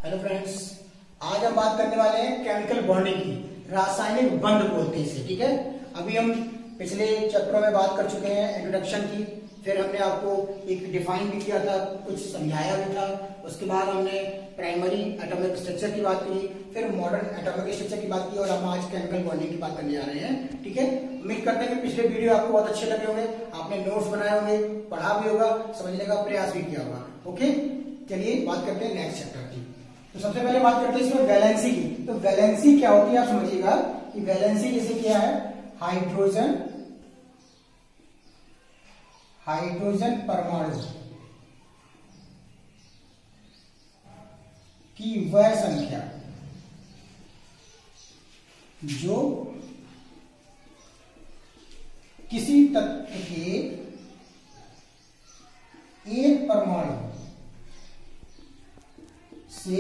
Hello friends, आज हम बात करने वाले हैं केमिकल बॉन्डिंग की। रासायनिक बंध बोलते हैं इसे। ठीक है, अभी हम पिछले चैप्टर में बात कर चुके हैं इंट्रोडक्शन की, फिर हमने आपको एक डिफाइन भी किया था, कुछ समझाया भी था। उसके बाद हमने प्राइमरी एटॉमिक स्ट्रक्चर की बात की, फिर मॉडर्न एटॉमिक स्ट्रक्चर की बात की और हम आज केमिकल बॉन्डिंग की बात करने जा रहे हैं। ठीक है, उम्मीद करते हैं कि पिछले वीडियो आपको बहुत अच्छे लगे होंगे, आपने नोट्स बनाए होंगे, पढ़ा भी होगा, समझने का प्रयास भी किया होगा। ओके, चलिए बात करते हैं नेक्स्ट चैप्टर की। तो सबसे पहले बात करते हैं इसमें वैलेंसी की। तो वैलेंसी क्या होती है आप समझिएगा कि वैलेंसी जैसे क्या है, हाइड्रोजन परमाणु की वह संख्या जो किसी तत्व के एक परमाणु से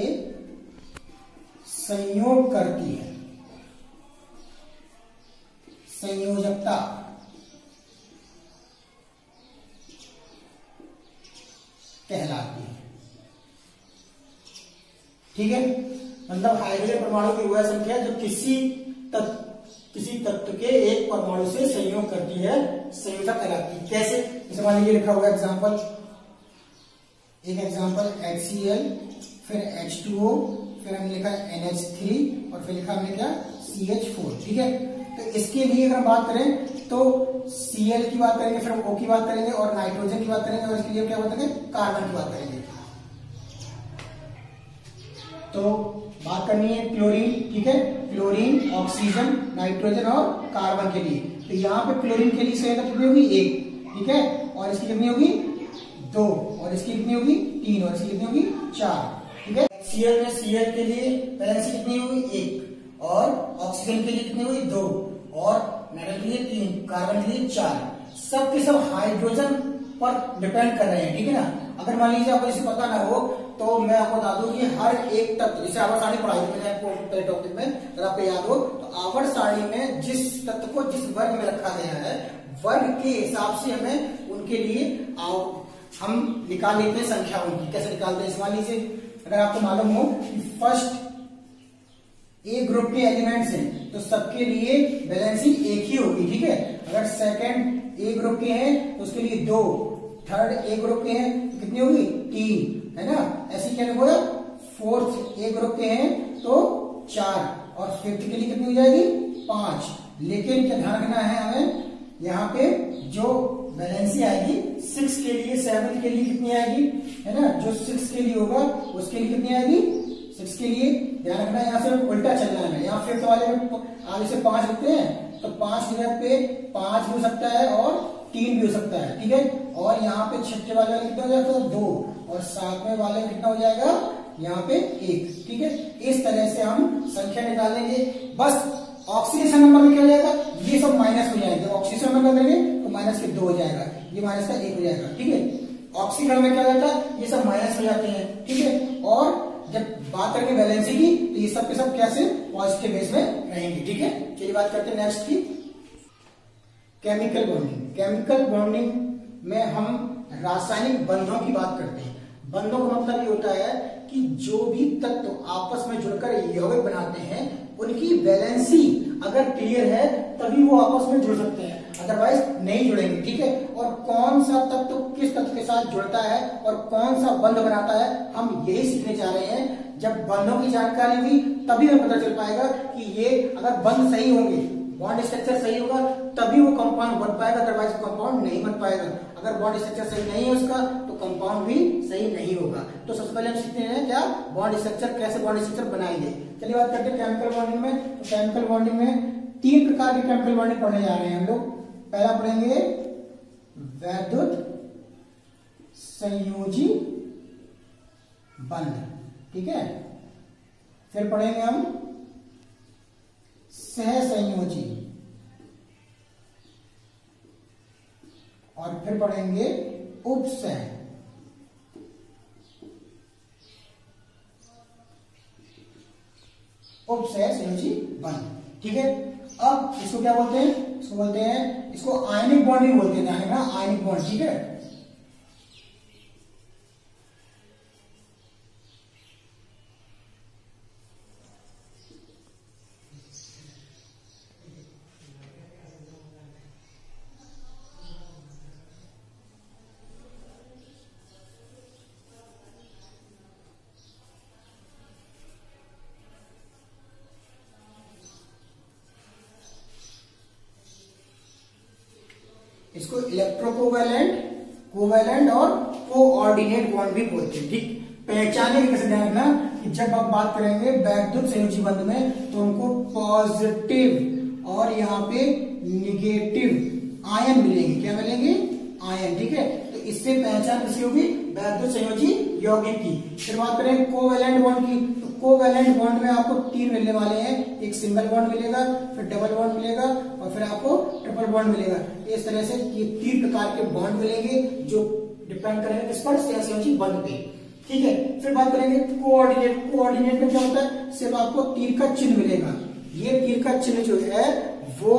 संयोग करती है, संयोजकता कहलाती है। ठीक है, मतलब हाइड्रोजन परमाणु की वह संख्या जो किसी तत्व के एक परमाणु से संयोग करती है, संयोजकता कहलाती है। कैसे? जैसे मान लीजिए लिखा हुआ एग्जांपल, एक एग्जांपल HCl, फिर H2O, फिर हमने लिखा NH3 और फिर लिखा हमने क्या CH4। ठीक है, तो इसके लिए अगर हम बात करें तो Cl की बात करेंगे, फिर हम O की बात करेंगे और नाइट्रोजन की बात करेंगे और इसके लिए क्या बताएंगे, कार्बन की बात करेंगे। तो बात करनी है क्लोरीन। ठीक है, क्लोरीन, ऑक्सीजन, नाइट्रोजन और कार्बन के लिए। तो यहाँ पे क्लोरीन के लिए संख्या कितनी होगी 1। ठीक है, और इसकी कितनी होगी 2, और इसकी कितनी होगी 3, और इसकी कितनी होगी 4। ठीक है, Cl में Cl के लिए वैलेंसी कितनी हुई 1, और ऑक्सीजन के लिए कितनी हुई 2, और नाइट्रोजन के लिए 3, कार्बन के लिए 4। सब के सब हाइड्रोजन पर डिपेंड कर रहे हैं। ठीक है ना। अगर मान लीजिए आपको इसे पता ना हो तो मैं आपको बता दूं कि हर एक तत्व, जैसे आवर्त सारणी पढ़ाई मैंने आपको पहले टॉपिक में, अगर आपको याद हो तो आवर्त सारणी में जिस तत्व को जिस वर्ग में रखा गया है, वर्ग के हिसाब से हमें उनके लिए हम निकाल लेते हैं संख्या उनकी। कैसे निकालते हैं? मान लीजिए अगर आपको मालूम हो कि फर्स्ट ए ग्रुप के एलिमेंट्स हैं तो सबके लिए वैलेंसी 1 ही होगी। ठीक है, अगर सेकंड ए ग्रुप के हैं तो उसके लिए 2, थर्ड ए ग्रुप के हैं तो कितनी होगी 3, है ना। ऐसे क्या होगा, फोर्थ ए ग्रुप के हैं तो 4, और फिफ्थ के लिए कितनी हो जाएगी 5। लेकिन क्या ध्यान रखना है हमें, यहाँ पे जो वैलेंसी आएगी 6 के लिए, 7 के लिए कितनी आएगी, है ना। जो 6 के लिए होगा उसके लिए कितनी आएगी 6 के लिए, ध्यान रखना है। यहाँ से उल्टा चलना है, यहाँ फिफ्थ वाले में आगे से 5 होते हैं तो 5 जगह पे 5 भी हो सकता है और 3 भी हो सकता है। ठीक है, और यहाँ पे छठे वाले में कितना हो जाएगा 2, और 7वें वाले में कितना हो जाएगा यहाँ पे 1। ठीक है, इस तरह से हम संख्या निकालेंगे। बस ऑक्सीडेशन नंबर में क्या हो जाएगा, ये सब माइनस हो जाएंगे। ऑक्सीडेशन नंबर करेंगे तो माइनस के 2 हो जाएगा, ये माइनस का 1 हो जाएगा। ठीक है, ऑक्सीजन में क्या हो जाता है, ये सब माइनस हो जाते हैं। ठीक है, और जब बात करेंगे वैलेंसी की तो ये सब के सब कैसे पॉजिटिव बेस में रहेंगे। ठीक है, चलिए बात करते हैं नेक्स्ट की, केमिकल बॉन्डिंग। केमिकल बॉन्डिंग में हम रासायनिक बंधों की बात करते हैं। बंधों का मतलब ये होता है कि जो भी तत्व आपस में जुड़कर यौगिक बनाते हैं उनकी वैलेंसी अगर क्लियर है तभी वो आपस में जुड़ सकते हैं, अदरवाइज नहीं जुड़ेंगे। ठीक है, और कौन सा तत्व किस तत्व के साथ जुड़ता है और कौन सा बंध बनाता है हम यही सीखने जा रहे हैं। जब बंधों की जानकारी हुई तभी हमें पता चल पाएगा कि ये अगर बंध सही होंगे, बॉन्ड स्ट्रक्चर सही होगा तभी वो कंपाउंड बन पाएगा, अदरवाइज कंपाउंड नहीं बन पाएगा। अगर बॉन्ड स्ट्रक्चर सही नहीं है उसका तो कंपाउंड भी सही नहीं होगा। तो सबसे पहले हम सीखते हैं क्या, बॉन्ड स्ट्रक्चर, कैसे बॉन्ड स्ट्रक्चर बनाएंगे। चलिए बात करते हैं केमिकल बॉन्डिंग में। तो केमिकल बॉन्डिंग में 3 प्रकार की केमिकल बॉन्डिंग पढ़ने जा रहे हैं हम लोग। पहला पढ़ेंगे वैद्युत संयोजी बंध। ठीक है, फिर पढ़ेंगे हम सहसंयोजी, और फिर पढ़ेंगे उपसह। उपसह संयोजी बंध। ठीक है, अब इसको क्या बोलते हैं, इसको बोलते हैं, इसको आयनिक बॉन्ड भी बोलते हैं ना, आयनिक बॉन्ड। ठीक है, इसको इलेक्ट्रोकोवैलेंट, कोवैलेंट और कोऑर्डिनेट बॉन्ड भी बोलते हैं। ठीक, पहचाने के कैसे ध्यान रखना कि जब आप बात करेंगे वैद्युत संयोजी बंध में तो उनको पॉजिटिव और यहाँ पे निगेटिव आयन मिलेंगे। क्या मिलेंगे? आयन। ठीक है, तो इससे पहचान किसी होगी? वैद्युत संयोजी यौगिक की। फिर बात करें कोवैलेंट बॉन्ड की, तो कोवैलेंट बॉन्ड में आपको 3 मिलने वाले हैं। एक सिंगल बॉन्ड मिलेगा, फिर डबल बॉन्ड मिलेगा और फिर आपको ट्रिपल बॉन्ड मिलेगा। इस तरह से ये 3 प्रकार के बॉन्ड मिलेंगे जो डिपेंड करेंगे किस पर? सहसंयोजी बंध पे। ठीक है, फिर बात करेंगे कोऑर्डिनेट। कोऑर्डिनेट में क्या होता है? सिर्फ आपको तीर का चिन्ह मिलेगा। ये तीर का चिन्ह जो है वो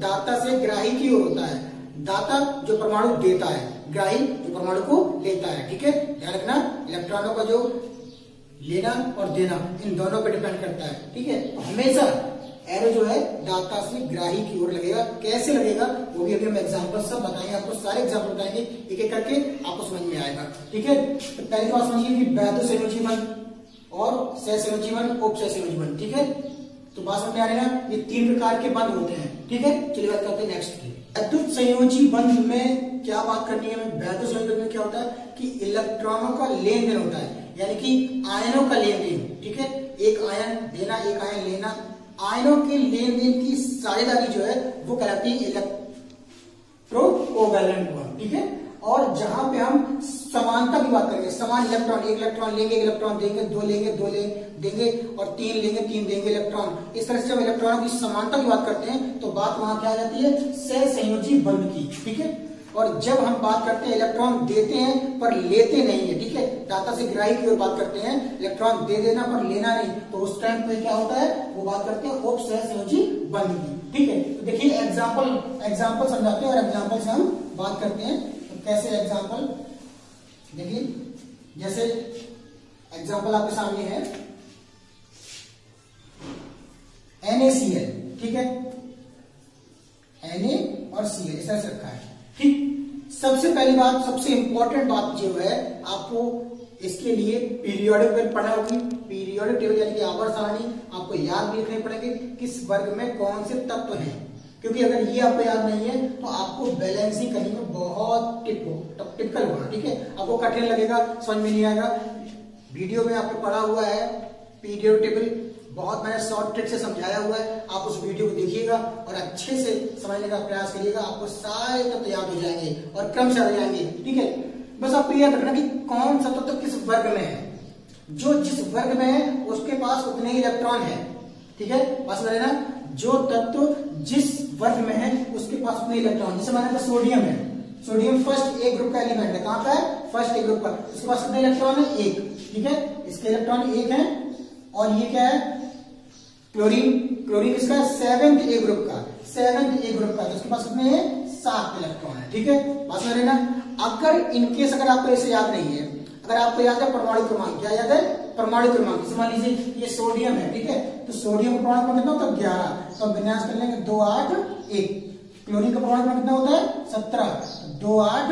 दाता से ग्राही की ओर होता है। दाता जो परमाणु देता है, ग्राही जो परमाणु को लेता है। ठीक है, ध्यान रखना, इलेक्ट्रॉनों का जो लेना और देना इन दोनों पर डिपेंड करता है। ठीक है, तो हमेशा एरो जो है दाता से ग्राही की ओर लगेगा। कैसे लगेगा वो भी अभी हम एग्जांपल सब बताएंगे, आपको सारे एग्जांपल बताएंगे, एक एक करके आपको समझ में आएगा। ठीक है, तो पहली बात समझिए कि वैद्युत संयोजी बंध और सहसंयोजी बंध, उपसहसंयोजी बंध। ठीक है, तो बात समझ में आ रही है ना? ये 3 प्रकार के बंध होते हैं। ठीक है, चलिए बात करते हैं नेक्स्ट की। वैद्युत संयोजी बंध में क्या बात करनी है? वैद्युत संयोजी बंध में क्या होता है कि इलेक्ट्रॉनों का लेन देन होता है, यानी कि आयनों का लेन देन। ठीक है, एक आयन देना, एक आयन लेना, आयनों के लेन देन की साझेदारी जो है वो कहलाती है इलेक्ट्रोकोवैलेंट बॉन्ड। ठीक है, और जहां पे हम समानता की बात करेंगे, समान इलेक्ट्रॉन, एक इलेक्ट्रॉन लेंगे, एक इलेक्ट्रॉन देंगे, 2 लेंगे, 2 देंगे और 3 लेंगे, 3 देंगे इलेक्ट्रॉन। इस तरह से जब इलेक्ट्रॉनों की समानता की बात करते हैं तो बात वहां क्या आ जाती है? सहसंयोजी बंध की। ठीक है, और जब हम बात करते हैं इलेक्ट्रॉन देते हैं पर लेते नहीं है, ठीक है, दाता से ग्राही की ओर बात करते हैं, इलेक्ट्रॉन दे देना पर लेना नहीं, तो उस टाइम पे क्या होता है? वो बात करते हैं उपसहसंयोजी बंध की। ठीक है, तो देखिए एग्जाम्पल समझाते हैं और एग्जाम्पल से हम बात करते हैं। तो कैसे एग्जाम्पल? देखिए, जैसे एग्जाम्पल आपके सामने है NaCl। ठीक है, Na और Cl इस तरह से रखा है। ठीक, सबसे पहली बात, सबसे इंपॉर्टेंट बात जो है आपको इसके लिए पीरियोडिक टेबल पढ़ा होगी। पीरियोडिक टेबल यानी कि आवर्त सारणी आपको याद भी रखने पड़ेंगे, किस वर्ग में कौन से तत्व हैं, क्योंकि अगर ये आपको याद नहीं है तो आपको बैलेंसिंग करने में बहुत टिपिकल होगा। ठीक है, आपको कठिन लगेगा, समझ में नहीं आएगा। वीडियो में आपको पढ़ा हुआ है पीरियोडिक टेबल, बहुत मैंने शॉर्ट ट्रिक से समझाया हुआ है, आप उस वीडियो को देखिएगा और अच्छे से समझने का प्रयास करिएगा, आपको सारे तत्व याद हो जाएंगे और क्रम से आ जाएंगे। ठीक है, बस आपको याद रखना कि कौन सा तत्व किस वर्ग में है, जो जिस वर्ग में है उसके पास उतने ही इलेक्ट्रॉन है। ठीक है, बस लेना, जो तत्व जिस वर्ग में है उसके पास उतने इलेक्ट्रॉन। जैसे माना सोडियम है, सोडियम फर्स्ट ए ग्रुप का एलिमेंट है। कहां का है? फर्स्ट ए ग्रुप का। उसके पास कितने इलेक्ट्रॉन है? 1। ठीक है, इसके इलेक्ट्रॉन 1 है। और ये क्या है? क्लोरीन। क्लोरीन किसका है? 7th ए ग्रुप का, 7th ए ग्रुप का। तो उसके पास कितने हैं? 7 इलेक्ट्रॉन है। ठीक है, बात समझ रहे ना? अगर इनकेस अगर आपको ऐसे याद नहीं है, अगर आपको याद है परमाणु क्रमांक, क्या याद है? परमाणु क्रमांक। जैसे मान लीजिए ये सोडियम है, ठीक है, तो सोडियम का परमाणु क्रमांक कितना होता है? 11। तो विन्यास कर लेंगे 2 8 1। क्लोरीन का परमाणु क्रमांक कितना होता है? 17। 2 8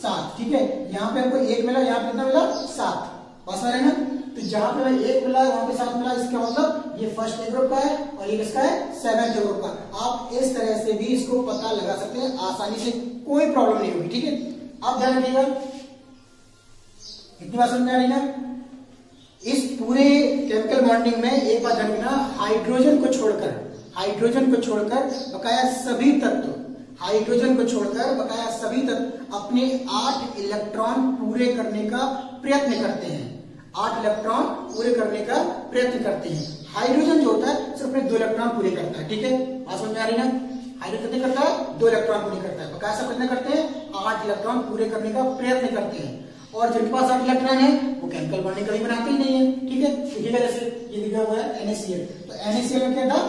7। ठीक है, यहाँ पे हमको 1 मिला, यहाँ पे कितना मिला? 7। बस आ रहे ना? तो जहां पे 1 मिला वहां पे 7 मिला, इसका मतलब ये फर्स्ट ए ग्रुप का है और ये किसका है? 7th ए ग्रुप का। आप इस तरह से भी इसको पता लगा सकते हैं आसानी से, कोई प्रॉब्लम नहीं होगी। ठीक है, अब ध्यान रखिएगा, इतनी बात समझ में आ रही ना? इस पूरे केमिकल बॉन्डिंग में एक बात ध्यान रखना, हाइड्रोजन को छोड़कर बकाया सभी तत्व, हाइड्रोजन को छोड़कर बकाया सभी तत्व अपने 8 इलेक्ट्रॉन पूरे करने का प्रयत्न करते हैं। 8 इलेक्ट्रॉन पूरे करने का प्रयत्न करते हैं। हाइड्रोजन जो होता है सिर्फ अपने 2 इलेक्ट्रॉन पूरे करता है। ठीक है, बात समझ में आ रही ना? हाइड्रोजन कितने करता है? 2 इलेक्ट्रॉन पूरे करता है। बकाया सब कितने करते हैं? 8 इलेक्ट्रॉन पूरे करने का प्रयत्न करते हैं। और जिनके पास 8 इलेक्ट्रॉन है वो केमिकल बॉन्डिंग कभी बनाते ही नहीं है। ठीक है, देखिएगा जैसे ये लिखा हुआ है NaCl, तो NaCl में क्या था?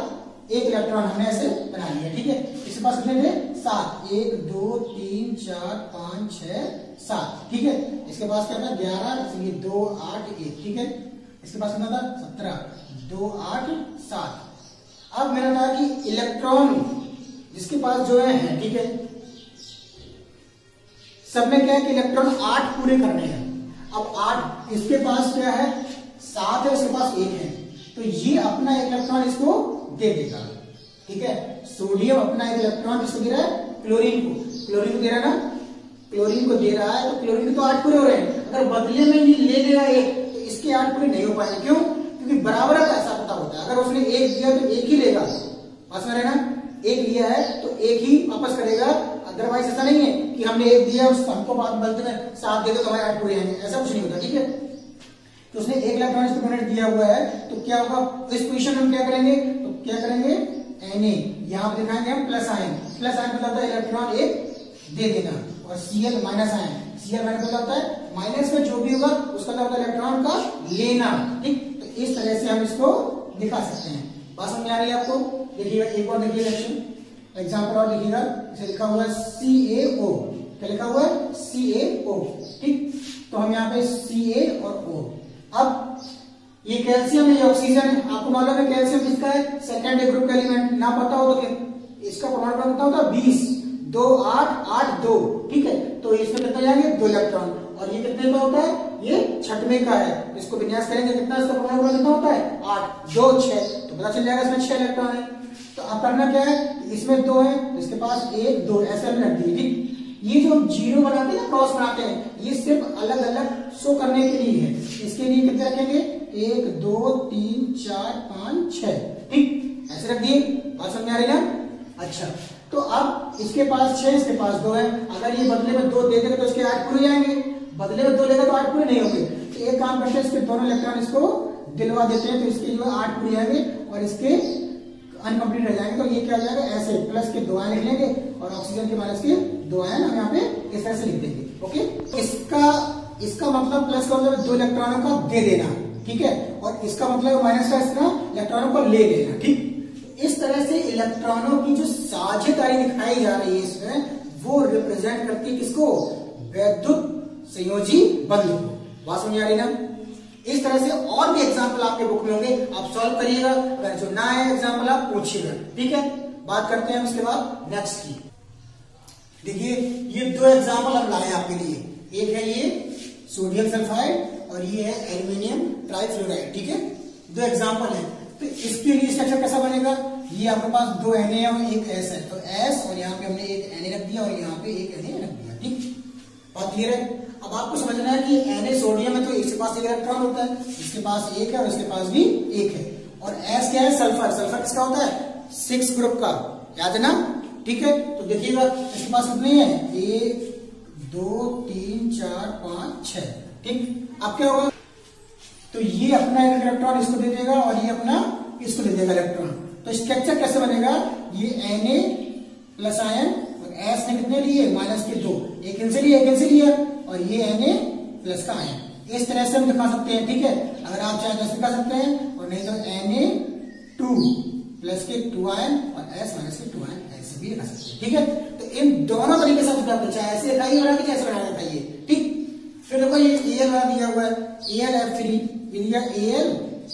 1 इलेक्ट्रॉन हमने ऐसे बना लिया। ठीक है, इसके पास कितने थे? 7। 1 2 3 4 5 6 7। ठीक है, इसके पास क्या था? 11, इसलिए 2 8 1। ठीक है, इसके पास कितना था? 17। 2 8 7। अब मैंने कहा कि इलेक्ट्रॉन जिसके पास जो है, ठीक है, सब में क्या है कि इलेक्ट्रॉन 8 पूरे करने हैं। अब 8 इसके पास क्या है? 7 है, उसके पास 1 है, तो ये अपना 1 इलेक्ट्रॉन इसको दे देगा। ठीक है, सोडियम अपना 1 इलेक्ट्रॉन किसको दे रहा है? क्लोरीन को। क्लोरीन को दे रहा है ना, क्लोरीन को दे रहा है तो क्लोरीन के तो 8 पूरे हो रहे हैं। अगर बदले में ये ले लेगा 1 तो इसके 8 पूरे नहीं हो पाएंगे। क्यों? क्योंकि बराबर का ऐसा पता होता है, अगर उसने 1 दिया तो 1 ही लेगा, पास में रहना, 1 लिया है तो 1 ही वापस करेगा। अदरवाइज ऐसा नहीं है कि हमने 1 दिया हमको बाद बदले में 7 दे दो तो हमारे 8 पूरे आएंगे, ऐसा कुछ नहीं होता। ठीक है, तो उसने 1 इलेक्ट्रॉन इसको डोनेट दिया हुआ है तो क्या होगा, इस पोजीशन में हम क्या करेंगे, तो क्या करेंगे Na, यहां पर दिखाएंगे हम प्लस आयन। प्लस आयन मतलब होता है इलेक्ट्रॉन 1 दे देना, और Cl minus ion, Cl minus मतलब होता है माइनस में जो भी होगा उसका मतलब होता है इलेक्ट्रॉन का लेना। ठीक, तो इस तरह से हम इसको दिखा सकते हैं। बात समझ आ रही है आपको? देखिएगा एक और देखिए रिएक्शन एग्जांपल और लिखिएगा, इसे लिखा हुआ है CaO। क्या लिखा हुआ है? CaO। ठीक, तो हम यहाँ पे Ca और O। अब ये कैल्शियम है, ये ऑक्सीजन है। आपको मालूम है कैल्शियम किसका है? सेकेंड ग्रुप का एलिमेंट। ना पता हो तो इसका परमाणु क्रमांक कितना होता है? 20, 2 8 8 2। ठीक है, तो इसमें कितना जाएंगे? 2 इलेक्ट्रॉन। और ये कितने का होता है? ये 6वें का है। इसको विन्यास करेंगे कितना, इसका परमाणु क्रमांक कितना होता है? 8 2 6, तो पता चल जाएगा इसमें 6 इलेक्ट्रॉन है। तो अब करना क्या है, इसमें 2 है, इसके पास 1 2 ऐसे हमने रख दिए। ठीक, ये जो हम जीरो बनाते हैं ना, क्रॉस बनाते हैं, ये सिर्फ अलग अलग शो करने के लिए है। इसके लिए कितने रखेंगे? 1 2 3 4 5 6। ठीक, ऐसे रख दिए। बात समझ आ रही है? अच्छा, तो अब इसके पास 6, इसके पास 2 है। अगर ये बदले में 2 दे देगा तो इसके 8 पूरे जाएंगे, बदले में 2 लेगा तो 8 पूरे नहीं होंगे। तो एक काम करते हैं, इसके दोनों इलेक्ट्रॉन इसको दिलवा देते हैं, तो इसके जो 8 पूरे आएंगे और इसके अनकंप्लीट रह जाएंगे। तो ये क्या हो जाएगा, ऐसे प्लस के 2 आयन लिख लेंगे और ऑक्सीजन के माइनस के 2 आयन हम यहाँ पे इस तरह से लिख देंगे। ओके, इसका मतलब प्लस का मतलब 2 इलेक्ट्रॉनों का दे देना। ठीक है, और इसका मतलब माइनस का इसका इलेक्ट्रॉनों को ले लेना। ठीक, इस तरह से इलेक्ट्रॉनों की जो साझेदारी दिखाई जा रही है इसमें, वो रिप्रेजेंट करती है किसको? वैद्युत संयोजी बंध को। बात समझ आ रही ना? इस तरह से और भी एग्जाम्पल आपके बुक में होंगे, आप सॉल्व करिएगा। अगर जो ना है एग्जाम्पल आप पूछिएगा। ठीक है, बात करते हैं हम इसके बाद नेक्स्ट की। देखिए ये 2 एग्जाम्पल हम लाए आपके लिए। एक है ये सोडियम सल्फाइड और ये है एल्यूमिनियम ट्राइफ्लोराइड। ठीक है, 2 एग्जाम्पल है। तो इसके लिए स्ट्रक्चर कैसा बनेगा? ये आपके पास 2 Na और 1 S है, तो S और यहाँ पे हमने 1 Na रख दिया और यहाँ पे 1 Na रख दिया। ठीक, बात क्लियर है? अब आपको समझना है कि Na सोडियम है तो इसके पास 1 इलेक्ट्रॉन होता है, इसके पास 1 है और इसके पास भी 1 है। और S क्या है? सल्फर। सल्फर किसका होता है? 6 ग्रुप का, याद है ना? ठीक है, तो देखिएगा इसके पास कितने हैं? 1 2 3 4 5 6। ठीक, अब क्या होगा, तो ये अपना एक इलेक्ट्रॉन इसको दे देगा और ये अपना इसको दे देगा इलेक्ट्रॉन। तो स्ट्रक्चर कैसे बनेगा? ये Na प्लस आयन और S ने कितने लिए? माइनस के 2, एक इनसे लिया एक इनसे लिया, और ये Na प्लस का आयन। इस तरह से हम दिखा सकते हैं। ठीक है, अगर आप चाहे तो दिखा सकते हैं, और नहीं तो Na2 प्लस के 2 आयन और S माइनस के 2 आयन ऐसे भी दिखा सकते हैं। ठीक है, तो इन दोनों तरीके से आप चाहे ऐसे दिखाइए और चाहे ऐसे बनाना दिखाइए। ठीक, फिर देखो ये Al वाला दिया हुआ है, AlF3 दिया, Al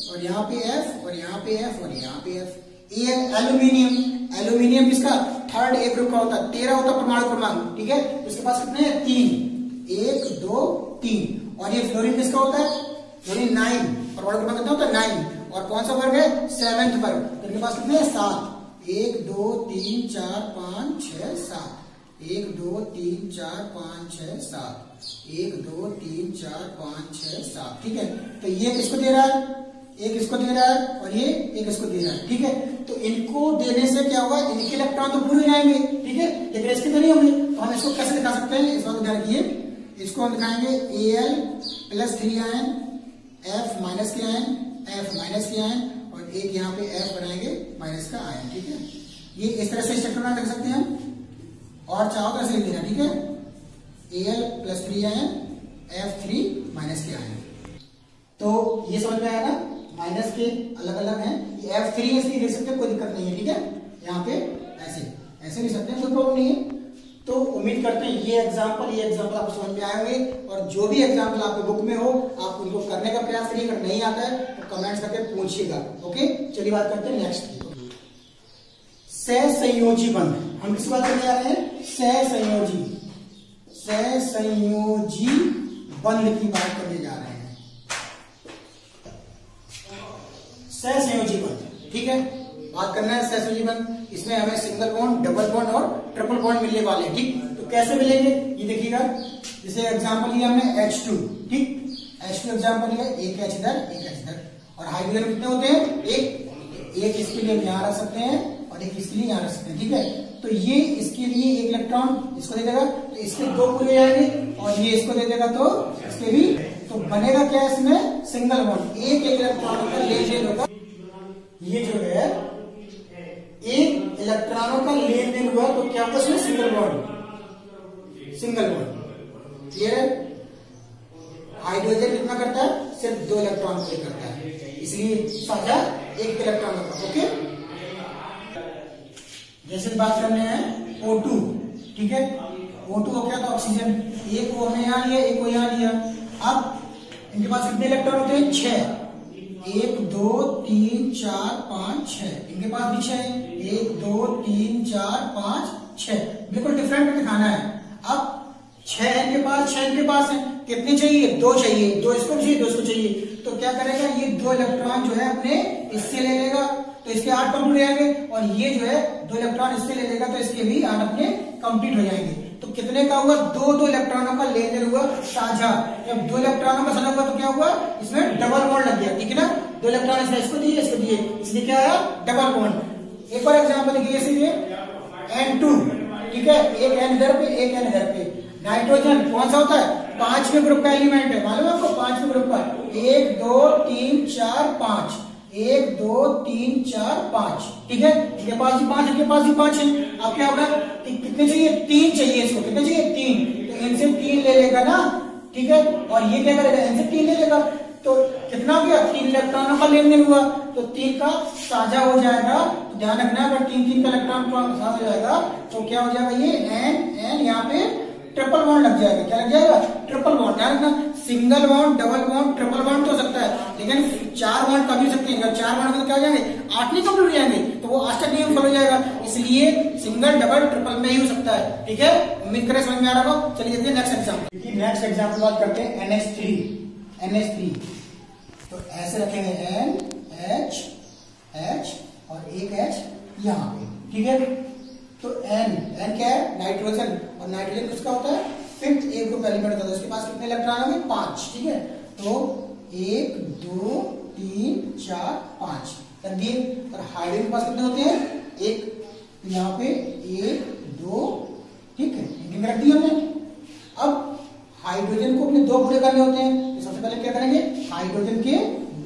और यहाँ पे F और यहाँ पे F और यहाँ पे F। Al एल्यूमिनियम, एल्यूमिनियम किसका? 3rd A ग्रुप का होता है, 13 होता है परमाणु क्रमांक। ठीक है, तो इसके पास कितने हैं? 3, 1 2 3। और ये फ्लोरीन किसका होता है? फ्लोरीन 9, परमाणु क्रमांक कितना होता है? 9। और कौन सा वर्ग है? 7th वर्ग। तो इनके पास कितने हैं? 7, 1 2 3 4 5 6 7, 1 2 3 4 5 6 7, 1 2 3 4 5 6 7। ठीक है, तो ये किसको दे रहा है? एक इसको दे रहा है और ये एक इसको दे रहा है। ठीक है, तो इनको देने से क्या होगा? इनके इलेक्ट्रॉन तो पूरे जाएंगे। ठीक है, लेकिन इसके तो नहीं होंगे। तो हम इसको कैसे दिखा सकते हैं? इस बात को ध्यान रखिए। इसको हम दिखाएंगे Al plus 3 ion, F minus के आयन, F माइनस के आयन, और एक यहाँ पे F बनाएंगे माइनस का आयन। ठीक है, ये इस तरह से स्ट्रक्चर बना देख सकते हैं हम, और चाहो तो ऐसे लिख देना। ठीक है, Al plus 3 ion, F3 minus के आयन। तो ये समझ में आया ना? माइनस के अलग अलग हैं, ये F3 इसलिए लिख सकते हैं, कोई दिक्कत नहीं है। ठीक है, यहाँ पे ऐसे लिख सकते हैं, कोई प्रॉब्लम नहीं है। तो उम्मीद करते हैं ये एग्जाम्पल आपको समझ में आएंगे, और जो भी एग्जाम्पल आपके बुक में हो आप उनको करने का प्रयास करिए। अगर नहीं आता है तो कमेंट्स करके पूछिएगा। ओके, चलिए बात करते हैं नेक्स्ट की। सहसंयोजी बंध। हम किस बात करने जा रहे हैं? सहसंयोजी बंध की बात करने जा रहे हैं। सहसंयोजी बंध, ठीक है, बात करना है सहसंयोजी बंध। इसमें हमें सिंगल बॉन्ड, डबल बॉन्ड और ट्रिपल बॉन्ड मिलने वाले हैं। ठीक, तो तो कैसे मिलेंगे ये देखिएगा, जैसे एग्जांपल लिया हमने H2, ठीक, H2 एग्जांपल लिया, एक H इधर एक H इधर, और हाइड्रोजन कितने होते हैं, एक इसके लिए यहाँ रख सकते हैं और एक इसके लिए यहाँ रख सकते हैं, ठीक है। तो ये इसके लिए एक इलेक्ट्रॉन इसको दे देगा तो इसके दो पूरे जाएंगे, और ये इसको दे देगा तो इसके भी, तो बनेगा क्या इसमें, सिंगल बॉन्ड, एक इलेक्ट्रॉन का लेन देन होगा। ये जो है एक इलेक्ट्रॉनों का लेन देन हुआ तो क्या होगा इसमें, single bond, single bond. Clear है। हाइड्रोजन कितना करता है, सिर्फ 2 इलेक्ट्रॉन को करता है, इसलिए साझा एक इलेक्ट्रॉन का। ओके, जैसे बात करने हैं O2, ठीक है, O2 हो गया तो ऑक्सीजन, एक वो हमें यहाँ लिया, एक वो यहाँ लिया। अब इनके पास कितने इलेक्ट्रॉन होते हैं, 6, 1 2 3 4 5 6, इनके पास भी 6, 1 2 3 4 5 6, बिल्कुल डिफरेंट दिखाना है। अब 6 इनके पास, 6 इनके पास है, कितने चाहिए, 2 चाहिए, 2 इसको चाहिए, 2 इसको चाहिए, तो क्या करेगा, ये 2 इलेक्ट्रॉन जो है अपने इससे ले लेगा तो इसके 8 कंप्लीट हो जाएंगे, और ये जो है 2 इलेक्ट्रॉन इससे ले लेगा तो इसके भी 8 अपने कंप्लीट हो जाएंगे। तो कितने का हुआ, 2 इलेक्ट्रॉनों का लेन देन हुआ साझा। जब 2 इलेक्ट्रॉनों का साझा हुआ तो क्या हुआ, इसमें डबल बॉन्ड लग गया, ठीक है ना, 2 इलेक्ट्रॉन इसने इसको दिए, इसको दिए, इसलिए क्या आया, डबल बॉन्ड। एक और एग्जांपल देखिए, इसीलिए N2, ठीक है, एक N इधर पे एक N इधर पे। नाइट्रोजन कौन सा होता है, 5वें ग्रुप का एलिमेंट है, मालूम है आपको, 5वें ग्रुप का, 1 2 3 4 5, 1 2 3 4 5, ठीक है, इनके पास भी 5, इनके पास भी 5 है। अब क्या होगा, कितने चाहिए, 3 चाहिए इसको, कितने चाहिए, 3, तो इनसे 3 ले लेगा ना, ठीक है, और ये क्या करेगा, इनसे 3 ले लेगा, तो कितना हो गया, 3 इलेक्ट्रॉनों का लेन देन हुआ, तो 3 का साझा हो जाएगा। तो ध्यान रखना, अगर 3 का इलेक्ट्रॉन का साझा हो जाएगा तो क्या हो जाएगा, ये N यहाँ पे ट्रिपल बॉन्ड लग जाएगा, क्या लग जाएगा, ट्रिपल बॉन्ड। ध्यान रखना, single bond, double bond, triple bond तो हो सकता है, लेकिन 4 बॉन्ड कभी सकते हैं, 4 बॉन्ड तो क्या हो जाएंगे, 8 नहीं कंप्लीट हो जाएंगे, तो वो अष्टक नियम फॉलो हो जाएगा, इसलिए सिंगल डबल ट्रिपल में ही हो सकता है, ठीक है। उम्मीद करें समझ में आ रहा होगा। चलिए देखते हैं नेक्स्ट एग्जाम्पल। नेक्स्ट एग्जाम्पल बात करते हैं NH3, तो ऐसे रखेंगे NH और एक H यहाँ पे, ठीक है। तो N क्या है, नाइट्रोजन, और नाइट्रोजन किसका होता है, 5th एक ग्रुप एलिमेंट होता है, उसके पास कितने इलेक्ट्रॉन होंगे, 5, ठीक है। तो 1 2 3 4 5 कर दिए, और हाइड्रोजन के पास कितने होते हैं, 1, यहाँ पे 1 2, ठीक है, इनके रख दिए हमने। अब हाइड्रोजन को अपने 2 पूरे करने होते हैं, तो सबसे पहले क्या करेंगे, हाइड्रोजन के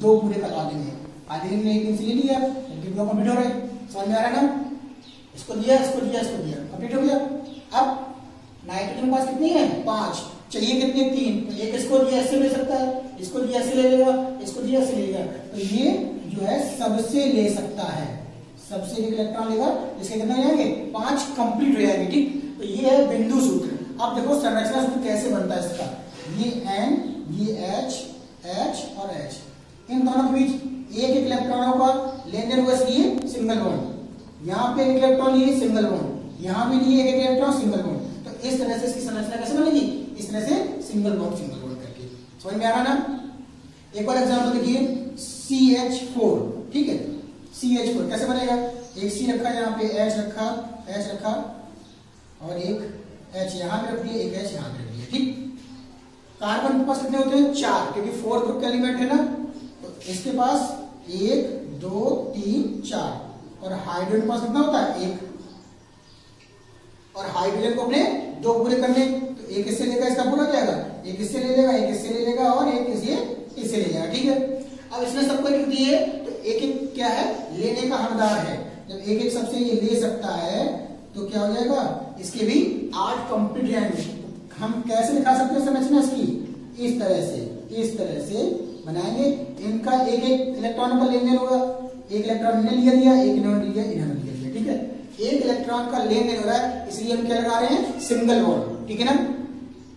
2 पूरे करवा देंगे। हाइड्रोजन ने 1 ले लिया, उनके 2 कंप्लीट हो रहे, समझ में आ रहा है ना, इसको दिया, इसको दिया, इसको दिया, कंप्लीट हो गया। अब नाइट्रोजन के पास कितनी है, 5, चाहिए कितने, 3, तो एक इसको दिया, इससे ले सकता है, इसको दिया, इससे ले लेगा, इसको दिया, इससे ले लेगा, तो ये जो है सबसे ले सकता है, सबसे एक इलेक्ट्रॉन लेगा, इसके कितने हो जाएंगे, 5 कंप्लीट हो जाएंगे, ठीक। तो ये है बिंदु सूत्र। अब देखो संरचना सूत्र कैसे बनता है इसका, ये N, ये H और H, इन दोनों के बीच एक इलेक्ट्रॉनों का लेन देन हुआ, इसलिए सिंगल बॉन्ड, यहाँ पे एक इलेक्ट्रॉन लिए, सिंगल बॉन्ड, यहाँ भी लिए एक इलेक्ट्रॉन, सिंगल बॉन्ड। तो इस तरह से इसकी संरचना कैसे बनेगी, इस तरह से सिंगल बॉन्ड करके, समझ में आ रहा ना। एक और एग्जांपल देखिए, CH4, ठीक है, CH4 कैसे बनेगा, एक C रखा, यहाँ पे H रखा और एक H यहाँ पे रख दिया, एक H यहाँ पे रख दिया, ठीक। कार्बन के पास कितने होते हैं, 4, क्योंकि 4th ग्रुप का एलिमेंट है ना, तो इसके पास 1 2 3 4, और हाइड्रोजन के पास कितना होता है, 1, और हाइड्रोजन को अपने 2 पूरे करने, तो एक इससे लेगा, इसका पूरा हो जाएगा, एक इससे ले लेगा, एक इससे ले लेगा, और एक इससे ले जाएगा, ठीक है। अब इसने सबको लिख दिए, तो एक एक क्या है, लेने का हकदार है। जब एक एक सबसे ये ले सकता है तो क्या हो जाएगा, इसके भी 8 कंप्लीट जाएंगे। हम कैसे दिखा सकते हैं संरचना इसकी, इस तरह से बनाएंगे। इनका एक एक इलेक्ट्रॉन का लेन देन होगा, एक इलेक्ट्रॉन इन्हें लिया, एक इन्होंने लिया, ठीक है। एक इलेक्ट्रॉन का लेन देन हो रहा है, इसलिए हम क्या लगा रहे हैं, सिंगल बॉन्ड, ठीक है ना।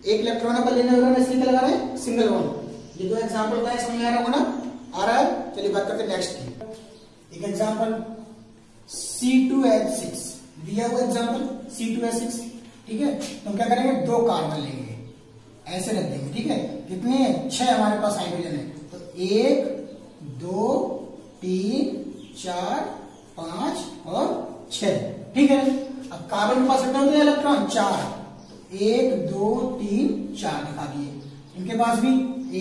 एक इलेक्ट्रॉन का लेन देन हो रहा है, इसलिए क्या लगा रहे हैं, सिंगल बॉन्ड। ये 2 एग्जांपल बताए, समझ में आ रहा होगा ना, आ रहा है। चलिए बात करते हैं नेक्स्ट की। एक एग्जांपल C2H6 दिया हुआ एग्जांपल C2H6, ठीक है। तो हम क्या करेंगे, 2 कार्बन लेंगे, ऐसे रख देंगे, ठीक है। कितने, 6 हमारे पास हाइड्रोजन है, तो 1 2 3 4 5 और 6, ठीक है। अब कार्बन के पास कितने होते हैं इलेक्ट्रॉन, 4, तो 1 2 3 4 दिखा दिए। इनके पास भी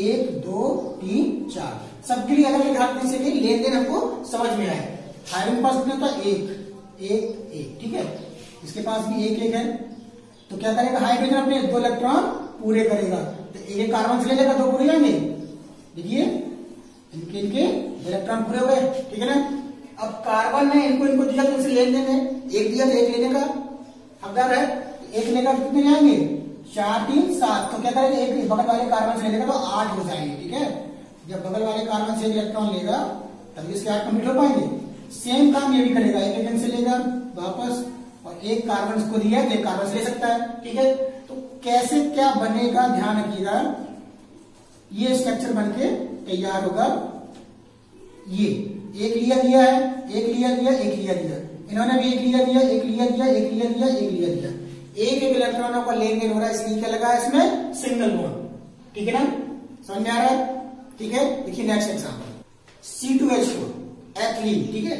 1 2 3 4, सबके लिए अलग अलग दिखाते हैं, लेन देन हमको समझ में आए। हाइड्रोजन के पास कितना था? 1 1 1, ठीक है। इसके पास भी 1 1 है, तो क्या करेगा हाइड्रोजन अपने 2 इलेक्ट्रॉन पूरे करेगा, तो एक कार्बन से ले लेगा, 2 पूरे जाएंगे। देखिए इनके इलेक्ट्रॉन पूरे हो गए, ठीक है ना। अब कार्बन ने इनको दिया तो इनसे लेन देन है, 1 दिया तो 1 लेने का हकदार है, 1 लेगा तो कितने जाएंगे? 4 3 7, तो क्या करेगा एक बगल वाले कार्बन से लेगा तो 8 हो जाएंगे, ठीक है। जब बगल वाले कार्बन से इलेक्ट्रॉन लेगा तभी इसके 8 कंप्लीट हो पाएंगे। सेम काम ये भी करेगा, एक इलेक्ट्रॉन से लेगा वापस, और एक कार्बन को दिया तो एक कार्बन से ले सकता है, ठीक है। तो कैसे क्या बनेगा ध्यान रखिएगा, ये स्ट्रक्चर बनके तैयार होगा। ये एक लिया दिया है, एक लिया दिया, एक लिया दिया, इन्होंने भी एक लिया दिया, एक लिया दिया, एक लिया दिया, एक लिया दिया, एक एक इलेक्ट्रॉनों का लेन देन हो रहा है, इसलिए क्या लगा है इसमें? सिंगल बॉन्ड, ठीक है ना। समझ में आ रहा है? ठीक है। देखिए नेक्स्ट एग्जांपल, C2H4 एथिलीन, ठीक है।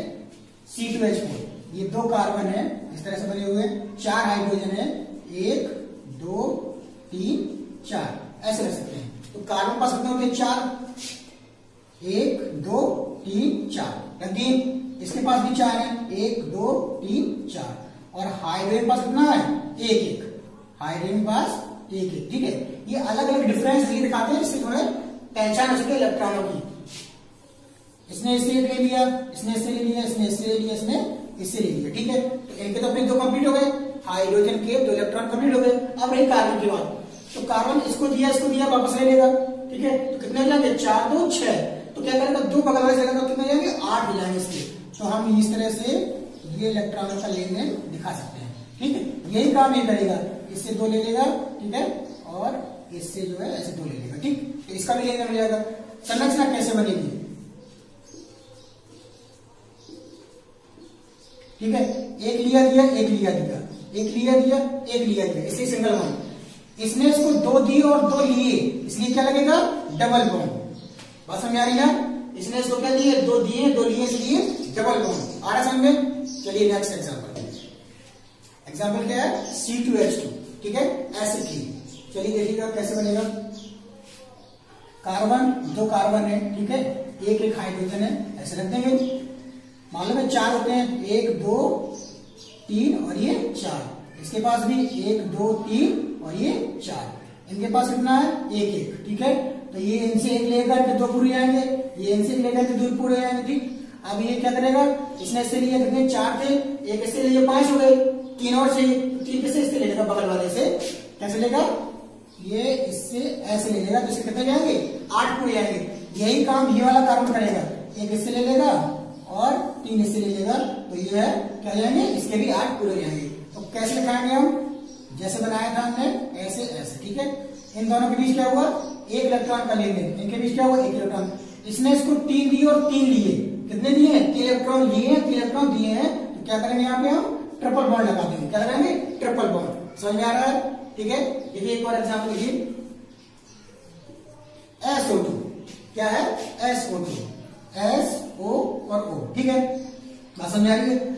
C2H4, ये 2 कार्बन है, इस तरह से बने हुए, 4 हाइड्रोजन है, 1 2 3 4, ऐसे रख सकते हैं। तो कार्बन पास कितने होते हैं? 4, 1 2 3 4 रख दिए। इसके पास भी 4 है, 1 2 3 4, और हाइड्रोजन पास कितना है? 1 1, हाइड्रोजन पास 1 1, ठीक है। ये अलग अलग डिफरेंस ये दिखाते हैं, इससे थोड़ा पहचान हो सके इलेक्ट्रॉनों की। इसने इससे ले लिया, इसने इससे ले लिया, इसने इससे ले लिया, इसने इससे ले लिया, ठीक है। तो इनके तो अपने 2 कंप्लीट हो गए, हाइड्रोजन के 2 इलेक्ट्रॉन कंप्लीट हो गए। अब रही कार्बन की बात, तो कार्बन इसको दिया वापस ले लेगा, ठीक है। तो कितने हो जाएंगे? 4 2 6, तो क्या करेगा 2 बगल वाले से तो कितने जाएंगे? 8 हो जाएंगे इसके। तो हम इस तरह से ये इलेक्ट्रॉनों का लेन देन दिखा सकते हैं, ठीक है। यही काम ये करेगा, इससे 2 ले लेगा, ठीक है, और इससे जो है ऐसे 2 ले लेगा, ठीक। तो इसका भी लेन देन हो जाएगा। संरचना कैसे बनेगी, ठीक है। एक लिया दिया, एक लिया दिया, एक लिया दिया, एक लिया दिया, इसलिए सिंगल बॉन्ड। इसने इसको 2 दिए और 2 लिए, इसलिए क्या लगेगा? Double bond. बात समझ आ रही है? इसने इसको क्या दिए? 2 दिए 2 लिए, इसलिए डबल बॉन्ड। आ रहा समझ में? चलिए नेक्स्ट एग्जांपल, एग्जांपल क्या है? C2H2, ठीक है, एसिड। चलिए देखिएगा कैसे बनेगा। कार्बन 2 कार्बन है, ठीक है, एक एक हाइड्रोजन है, ऐसे रख देंगे। मालूम है 4 होते हैं, 1 2 3 और ये 4। इसके पास भी 1 2 3 और ये 4। इनके पास कितना है? 1 1, ठीक है। तो ये इनसे 1 लेकर के 2 पूरे आएंगे, ये इनसे लेकर के 2 पूरे आएंगे, ठीक। अब ये क्या करेगा? इसने इससे लिए कितने? 4 थे, एक इससे लिए 5 हो गए, 3 और चाहिए, 3 कैसे इससे ले लेगा? बगल वाले से कैसे लेगा? ये इससे ऐसे ले लेगा, तो इससे कितने जाएंगे? 8 पूरे आएंगे। यही काम ये वाला कार्बन करेगा, एक इससे ले लेगा और 3 इससे ले लेगा, तो ये है क्या जाएंगे? इसके भी 8 पूरे जाएंगे। तो कैसे लिखाएंगे हम? जैसे बनाया था हमने ऐसे ऐसे, ठीक है। इन दोनों के बीच क्या हुआ? 1 इलेक्ट्रॉन का लेन देन, इनके बीच क्या हुआ? 1 इलेक्ट्रॉन। इसने इसको 3 दिए और 3 लिए, कितने दिए हैं? 3 इलेक्ट्रॉन लिए हैं, 3 इलेक्ट्रॉन दिए हैं, तो क्या करेंगे यहाँ पे हम? ट्रिपल बॉन्ड लगा देंगे। क्या लगाएंगे? Triple bond. समझ में आ रहा है? ठीक है। देखिए एक और एग्जाम्पल लिखिए, SO2, क्या है? SO2, SO और O, ठीक है। बात समझ आ रही है?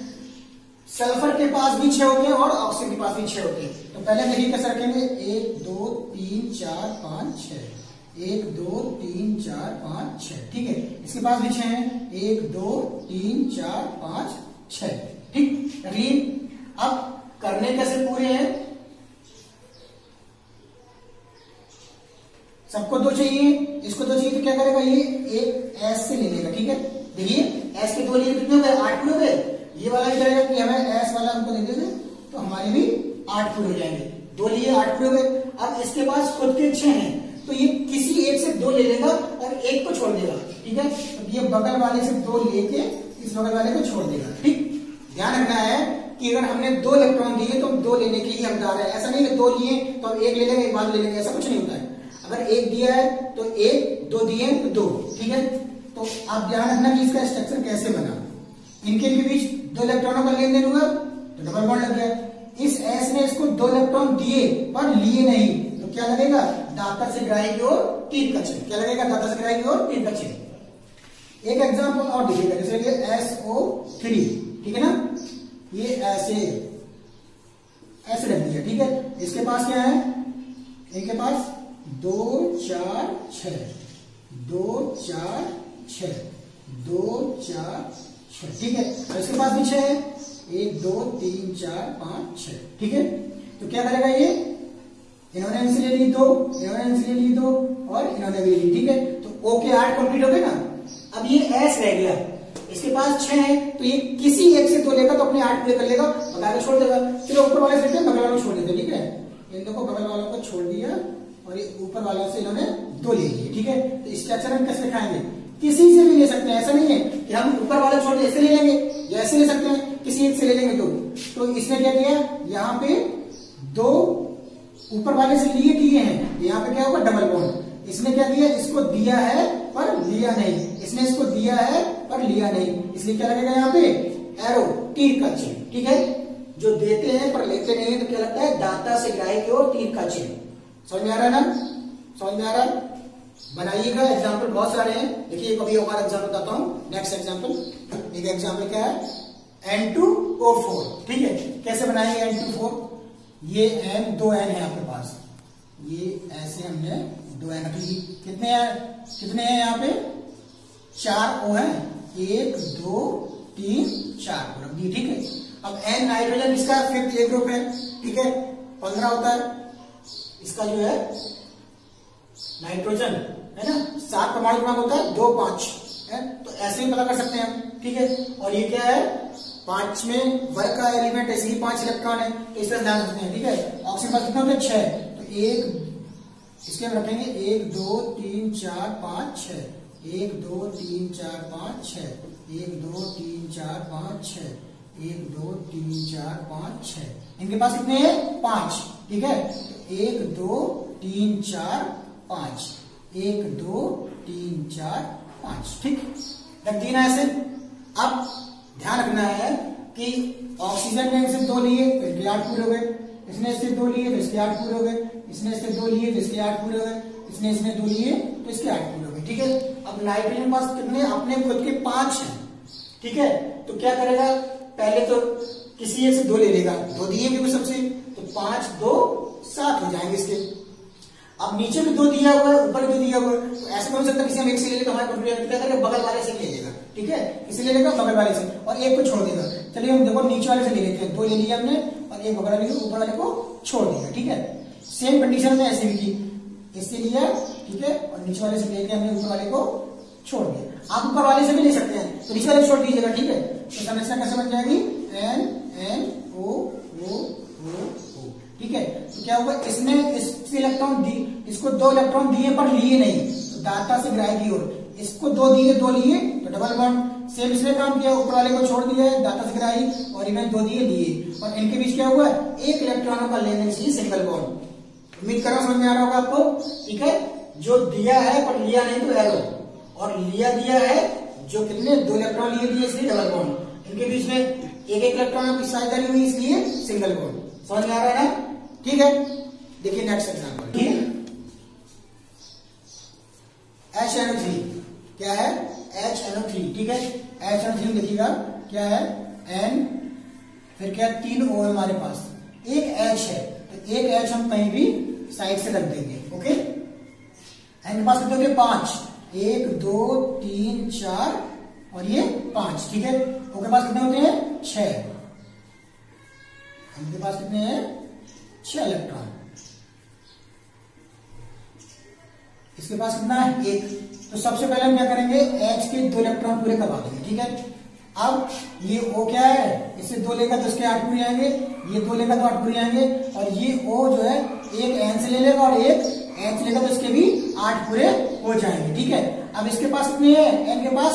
सल्फर के पास भी 6 होते हैं और ऑक्सीजन के पास भी 6 होते हैं। तो पहले देखिए कैसे रखेंगे, 1 2 3 4 5 6, 1 2 3 4 5 6, ठीक है। इसके पास भी 6 हैं, 1 2 3 4 5 6, ठीक। रखिए। अब करने कैसे पूरे हैं? सबको 2 चाहिए, इसको 2 चाहिए, तो क्या करेगा? ये एक S से ले लेगा, ठीक है। देखिए S के 2 लिए कितने हो गए? 8 पूरे हो गए। ये वाला भी करेगा कि हमें S वाला हमको दे देंगे, तो हमारे भी 8 पूरे हो जाएंगे। 2 लिए 8 पूरे हो गए। अब इसके पास खुद के 6 हैं, तो ये किसी एक से 2 ले लेगा और एक को छोड़ देगा, ठीक है। तो ये बगल वाले से 2 लेके इस बगल वाले को छोड़ देगा, ठीक। ध्यान रखना है कि अगर हमने 2 इलेक्ट्रॉन दिए तो 2 लेने के लिए हकदार है। ऐसा नहीं है 2 लिए तो हम 1 ले लेंगे, 1 बाद ले लेंगे, ऐसा कुछ नहीं होता है। अगर 1 दिया है तो 1, 2 दिए तो 2, ठीक है। तो आप ध्यान रखना कि इसका स्ट्रक्चर कैसे बना। इनके बीच 2 इलेक्ट्रॉनों का लेन देन हुआ तो डबल बॉन्ड लग गया। इस S ने इसको 2 इलेक्ट्रॉन दिए पर लिए नहीं, तो क्या लगेगा? दाता से ग्राही की ओर तीर का चिन्ह। क्या लगेगा? दाता से ग्राही की ओर तीर का चिन्ह। एक एग्जांपल और देखिएगा, जैसे SO3, ठीक है ना। ये ऐसे ऐसे रख दिया, ठीक है। इसके पास क्या है, इनके पास 2 4 6, 2 4 6, 2 4 6, ठीक है। और इसके पास भी 6 है, 1 2 3 4 5 6, ठीक है। तो क्या करेगा ये, इन्होंने इनसे ले ली 2, इन्होंने इनसे ले ली 2 और इन्होंने भी ले ली, ठीक है। तो ओ के 8 कंप्लीट हो गए ना। अब ये एस रह गया, इसके पास 6 है, तो ये किसी एक से 2 लेगा तो अपने 8 पूरे कर लेगा, बता के छोड़ देगा। चलो ऊपर वाले से बगल वालों को छोड़ देते, ठीक है। इन दो को बगल वालों को छोड़ दिया और ये ऊपर वालों से इन्होंने 2 ले लिए, ठीक है। तो स्ट्रक्चर हम कैसे दिखाएंगे, किसी से भी ले सकते हैं, ऐसा नहीं है कि हम ऊपर वाला छोड़ ऐसे ले लेंगे या ऐसे ले सकते हैं, किसी एक से ले लेंगे। तो इसने क्या किया, यहाँ पे 2 ऊपर वाले से लिए हैं, यहाँ पे क्या होगा डबल बॉन्ड। इसने क्या किया, इसको दिया है पर लिया नहीं, इसने इसको दिया है पर लिया नहीं, इसलिए क्या लगेगा यहाँ पे एरो, तीर का चिन्ह, ठीक है। जो देते हैं पर लेते नहीं है तो क्या लगता है, दाता से ग्राही की ओर तीर का चिन्ह। समझ में आ रहा है ना, समझ में आ रहा है। बनाइएगा, एग्जाम्पल बहुत सारे हैं। देखिए कभी और एग्जाम्पल बताता हूँ, नेक्स्ट एग्जाम्पल। एक एग्जाम्पल क्या है, N2O4, ठीक है। कैसे बनाएंगे N2O4, ये N 2 N है आपके पास, ये ऐसे हमने 2 N रख ली। कितने हैं यहाँ पे, 4 O है, 1 2 3 4 को रख दी, ठीक है। अब N नाइट्रोजन इसका 5th A ग्रुप है, ठीक है, 15 होता है। इसका जो है नाइट्रोजन है ना, 7 परमाणु क्रमांक होता है, 2 5 है, तो ऐसे ही पता कर सकते हैं हम, ठीक है। और ये क्या है, 5वें वर्ग का एलिमेंट, ऐसे ही 5 इलेक्ट्रॉन है, तो इस तरह ध्यान रखते हैं, ठीक है। ऑक्सीजन पास कितना होता है, 6, तो 1 इसके हम रखेंगे 1 2 3 4 5 6, 1 2 3 4 5 6, 1 2 3 4 5 6, 1 2 3 4 5 6। इनके पास कितने हैं, 5, ठीक है। 1 2 3 4 5, 1 2 3 4 5, ठीक, रख दी ना ऐसे। अब ध्यान रखना है कि ऑक्सीजन ने इनसे 2 लिए तो इसके 8 पूरे हो गए, इसने इससे 2 लिए तो इसके 8 पूरे हो गए, इसने इससे 2 लिए तो इसके 8 पूरे हो गए, इसने 2 लिए तो इसके 8 पूरे हो गए, ठीक है। अब नाइट्रोजन पास कितने, अपने खुद के 5 हैं, ठीक है। तो क्या करेगा, पहले तो किसी एक से 2 ले लेगा, 2 दिए भी सबसे, तो 5 2 7 हो जाएंगे इसके। अब नीचे भी 2 दिया हुआ है, ऊपर भी 2 दिया हुआ है, तो ऐसे नहीं हो सकता किसी हम एक से ले लेगा, हमारे कंप्यूटर क्या करेगा, बगल वाले से ले लेगा, ठीक है। किसी ले लेगा बगल वाले से और एक को छोड़ देगा। चलिए हम देखो नीचे वाले से ले लेते हैं, 2 ले लिया हमने और एक बगल वाले ऊपर वाले को छोड़ दिया, ठीक है। सेम कंडीशन में ऐसे भी की, इससे लिया, ठीक है, और नीचे वाले से लेके हमने ऊपर वाले को छोड़ दिया। आप ऊपर वाले से भी ले सकते हैं, तो नीचे वाले को छोड़ दीजिएगा, ठीक है। तो समस्या कैसे बन जाएगी, NNO, ठीक है। तो क्या हुआ, इसने इससे इलेक्ट्रॉन दी, इसको 2 इलेक्ट्रॉन दिए पर लिए नहीं, तो दाता से ग्राही की ओर, इसको 2 दिए 2 लिए तो डबल बॉन्ड। सेम इसने काम किया, ऊपर वाले को छोड़ दिया है दाता से ग्राही, और इन्हें 2 दिए लिए, और इनके बीच क्या हुआ, 1 इलेक्ट्रॉनों का लेने से सिंगल बॉन्ड। उम्मीद कर रहा हूं समझ में आ रहा होगा आपको, ठीक है। जो दिया है पर लिया नहीं तो एरो, और लिया दिया है जो कितने 2 इलेक्ट्रॉन लिए दिए इसलिए डबल बॉन्ड। इनके बीच में 1 इलेक्ट्रॉन की साझेदारी हुई इसलिए सिंगल बॉन्ड। समझ में आ रहा है ना, ठीक है। देखिए नेक्स्ट एग्जांपल, ठीक है। HNO3 क्या है, HNO3, ठीक है। HNO3 देखिएगा क्या है, N फिर क्या 3 O है हमारे पास, एक H है, तो एक H हम कहीं भी साइड से रख देंगे, ओके। N के पास कितने होते हैं, 5, 1 2 3 4 और ये 5, ठीक है। O के पास कितने होते हैं, 6, इनके पास कितने हैं, 6 इलेक्ट्रॉन, इसके पास कितना है, 1। तो सबसे पहले हम क्या करेंगे, H के 2 इलेक्ट्रॉन पूरे करवा देंगे, ठीक है। अब ये O क्या है, इससे 2 लेगा तो इसके 8 पूरे आएंगे, ये 2 लेगा तो 8 पूरे आएंगे, और ये O जो है एक N से ले लेगा और एक N से लेगा तो इसके भी 8 पूरे हो जाएंगे, ठीक है। अब इसके पास कितने हैं, N के पास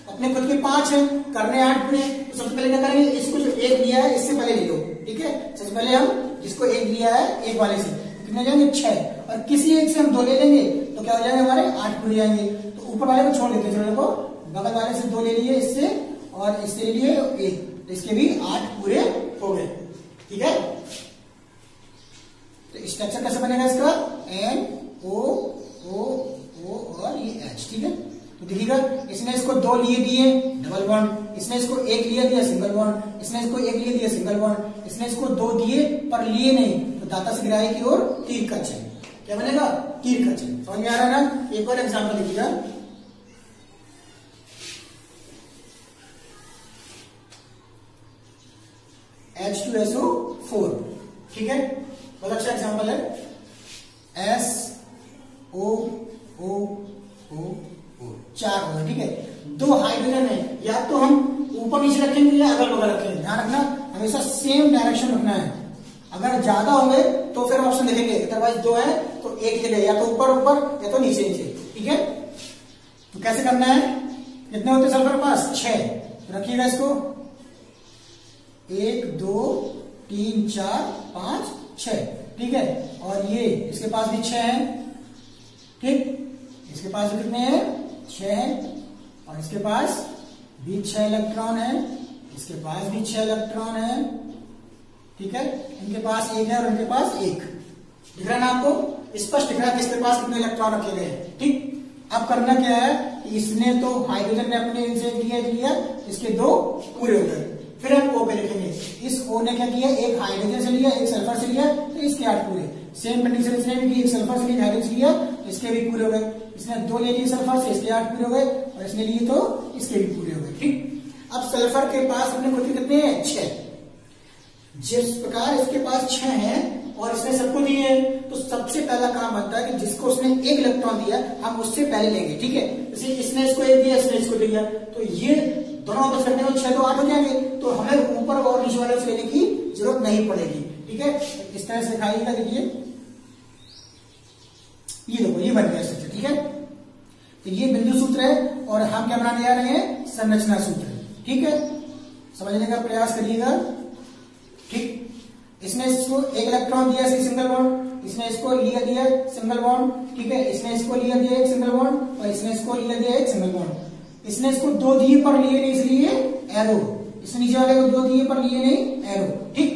अपने खुद के 5 हैं, करने 8 पूरे, तो सबसे पहले क्या करेंगे, इसको जो 1 लिया है इससे पहले ले लो, ठीक है। सबसे पहले हम जिसको 1 लिया है, 1 वाले से कितने जाएंगे, 6, और किसी एक से हम 2 ले लेंगे तो क्या हो जाएंगे, हमारे 8 पूरे जाएंगे। तो ऊपर वाले को छोड़ देते हैं, छोटे को, बगल वाले से 2 ले लिए इससे और इससे ले लिए 1, तो इसके भी 8 पूरे हो गए, ठीक है। तो स्ट्रक्चर कैसे बनेगा इसका, NO O O और ये H, ठीक है। तो देखिएगा, इसने इसको 2 लिए दिए डबल बॉन्ड, इसने इसको 1 लिया दिया सिंगल बॉन्ड, इसने इसको 1 लिए दिया सिंगल बॉन्ड, इसने इसको 2 दिए पर लिए नहीं, तो दाता से ग्राही की ओर तीर का चिन्ह, क्या बनेगा? तीर का चिन्ह। समझ में आ रहा है ना? एक और एग्जाम्पल देखिएगा, H2SO4, ठीक है, बहुत अच्छा एग्जाम्पल है। SOO4, 4 होगा, ठीक है। 2 हाइड्रोजन है, या तो हम ऊपर नीचे रखेंगे या अगल बगल रखेंगे, ध्यान रखना हमेशा सेम डायरेक्शन रखना है। अगर ज्यादा होंगे तो फिर ऑप्शन देखेंगे, अदरवाइज 2 है तो एक जगह, या तो ऊपर ऊपर या तो नीचे नीचे, ठीक है। तो कैसे करना है? कितने होते सल्फर पास? 6। रखिएगा इसको 1 2 3 4 5 6, ठीक है। और ये इसके पास भी 6 है, ठीक, इसके पास भी कितने हैं? 6 है, और इसके पास भी 6 इलेक्ट्रॉन है, इसके पास भी 6 इलेक्ट्रॉन है, ठीक है। इनके पास 1 है और इनके पास 1, दिख रहा है ना आपको? स्पष्ट दिख रहा है कि इसके पास कितने इलेक्ट्रॉन रखे गए हैं, ठीक। अब करना क्या है, इसने तो हाइड्रोजन ने अपने इनसे लिया, इसके 2 पूरे हो गए। फिर हम O पे लिखेंगे, इस O ने क्या किया? एक हाइड्रोजन से लिया, एक सल्फर से लिया, तो इसके 8 पूरे। सेम कंडीशन इसने भी की, एक सल्फर से लिया, हाइड्रोजन से लिया, इसके भी पूरे हो गए। इसने 2 ले लिए सल्फर से, इसके 8 पूरे हो गए, और इसने लिए तो इसके भी पूरे हो गए, ठीक। अब सल्फर के पास अपने को कितने हैं? 6। जिस प्रकार इसके पास 6 हैं और इसने सबको दिए हैं, तो सबसे पहला काम बनता है कि जिसको उसने 1 इलेक्ट्रॉन दिया हम उससे पहले लेंगे, ठीक है। जैसे इसने इसको 1 दिया, इसने इसको दिया, तो ये दोनों आपस करने में 6 तो 8 हो जाएंगे, तो हमें ऊपर और नीचे वाले से लेने की जरूरत नहीं पड़ेगी, ठीक है। इस तरह से दिखाइएगा, देखिए ये देखो, ये बन गया सूत्र, ठीक है। तो ये बिंदु सूत्र है और हम क्या बनाने जा रहे हैं? संरचना सूत्र, ठीक है। समझने का प्रयास करिएगा, ठीक। इसने इसको 1 इलेक्ट्रॉन दिया, सिंगल बॉन्ड, इसने इसको लिया दिया सिंगल बॉन्ड, ठीक है। इसने इसको लिया दिया 1 सिंगल बॉन्ड, और इसने इसको लिया दिया 1 सिंगल बॉन्ड। इसने इसको 2 दिए पर लिए नहीं, इसलिए एरो। इसने नीचे वाले को 2 दिए पर लिए नहीं, एरो, ठीक।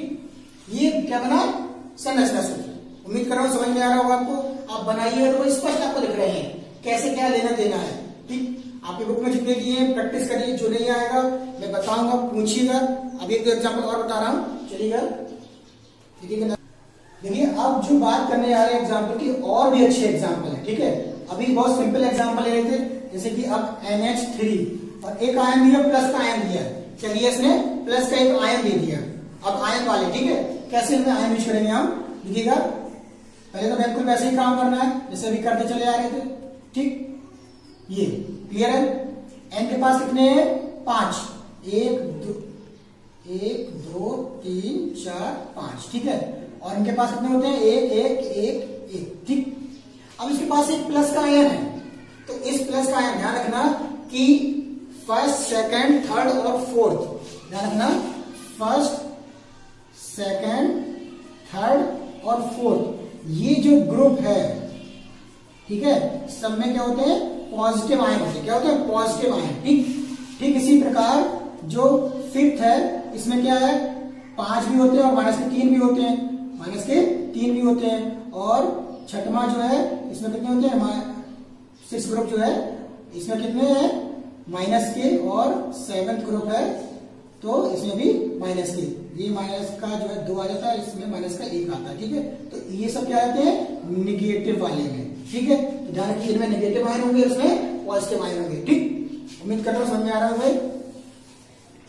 ये क्या बना? संरचना सूत्र। उम्मीद कर रहा हूं समझ में आ रहा होगा आपको। आप बनाइए तो स्पष्ट आपको दिख रहे हैं कैसे क्या लेना देना है, ठीक। आपकी बुक में जितने दिए हैं प्रैक्टिस करिए, जो नहीं आएगा मैं बताऊंगा, पूछिएगा। अभी एक 2 एग्जाम्पल और बता रहा हूं, चलिएगा, देखिए। अब जो बात करने जा रहे हैं एग्जाम्पल की, और भी अच्छे एग्जाम्पल है, ठीक है। अभी बहुत सिंपल एग्जाम्पल ले रहे थे, जैसे कि अब NH3 और एक आयन दिया, प्लस का आयन दिया, चलिए इसने प्लस का एक आयन दे दिया। अब आयन वाले, ठीक है, कैसे हमें आयन यूज करेंगे हम, देखिएगा। पहले तो बिल्कुल वैसे ही काम करना है जैसे अभी करते चले आ रहे थे, ठीक। ये क्लियर है? N के पास कितने हैं? 5, 1 2 3 4 5, ठीक है। और इनके पास कितने होते हैं? 1 1 1 1, ठीक। अब इसके पास एक प्लस का आयन है, तो इस प्लस का आयन ध्यान रखना कि फर्स्ट, सेकंड, थर्ड और फोर्थ, ध्यान रखना फर्स्ट, सेकंड, थर्ड और फोर्थ, ये जो ग्रुप है, ठीक है, सब में क्या होते हैं? पॉजिटिव आयन होते हैं। क्या होते हैं? पॉजिटिव आयन, ठीक। इसी प्रकार जो 5th है, इसमें क्या है? 5 भी होते हैं और माइनस के 3 भी होते हैं, माइनस के 3 भी होते हैं। और 6वां जो है, इसमें कितने होते हैं? 6 ग्रुप जो है, इसमें कितने हैं? माइनस के। और 7th ग्रुप है, तो इसमें भी माइनस के। ये माइनस का जो है 2 आ जाता है, इसमें माइनस का 1 आता है, ठीक है। तो ये सब क्या आते हैं? निगेटिव वाले में, ठीक है। तो ध्यान रखिए, इनमें निगेटिव आयन होंगे, इसमें पॉजिटिव आयन होंगे, ठीक। उम्मीद कर रहा हूं समझ में आ रहा होगा।